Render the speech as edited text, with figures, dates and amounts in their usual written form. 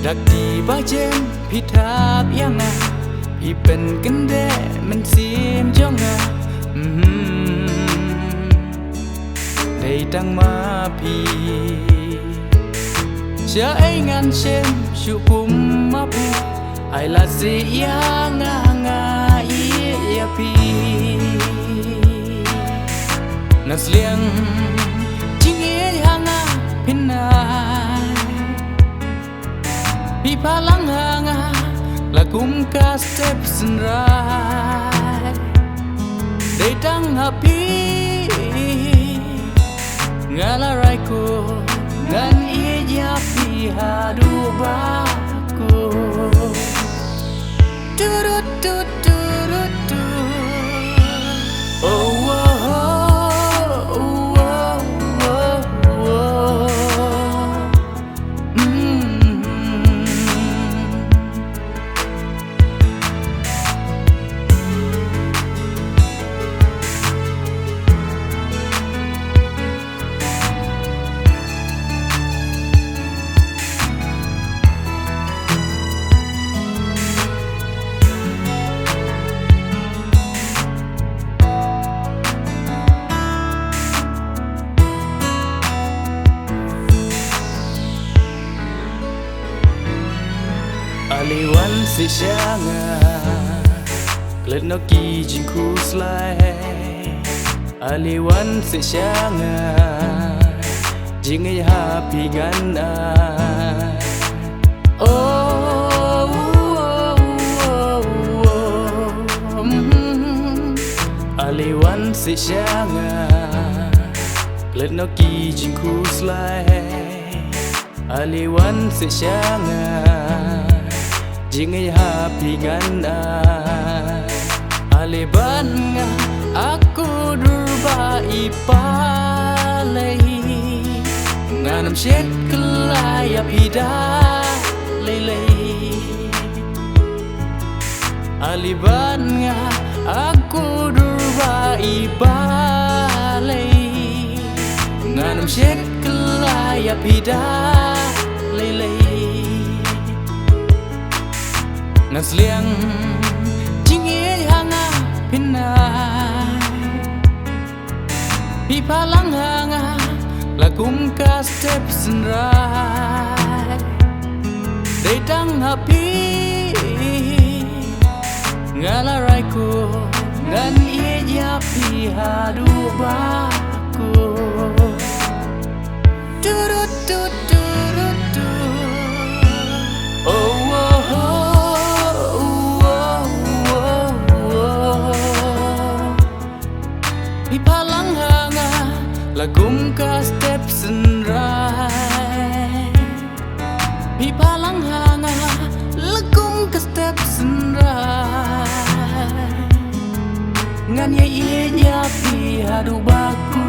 ดักดีบ้าเจนพี่ทับยังไงพี่เป็นกันแด่มันเสียมจ้องไงได้ตั้งมาพี่เชื่อไอ้งานเช่นชูกุมมาพี่ไอ้ละเสียงางาอียาพี่นัสเลียงจิงเอียงาพินาพี่พลังหางาละกุมกาสเต็ปสันไรได้ตั้งหาพี่งานอะไรกูงานเอียพี่หาดูบ้ากูดูดูดูดูดูดูโอ้โอ้โอ้โอ้โอ้aliwan si sianga klet no ki jin ku slai aliwan si sianga jing ai happy gan a oh aliwan si sianga klet no ki jin ku slai aliwan si sianga jing ai happy gan a aliban nga aku durba ipalai nganam shet kelaya pida lelei aliban nga aku durba ipalai nganam shet kelaya pida lelei nas liang jing ie hanga pina pi palang hanga lagum ka step sunrai dei tang happy ngala rai ko ngan ie ya pi hadu ba ko du du du du du oh lagum ka step sunrai pi palang hanga lagum ka step sunrai ngan ye ya pi hadu baku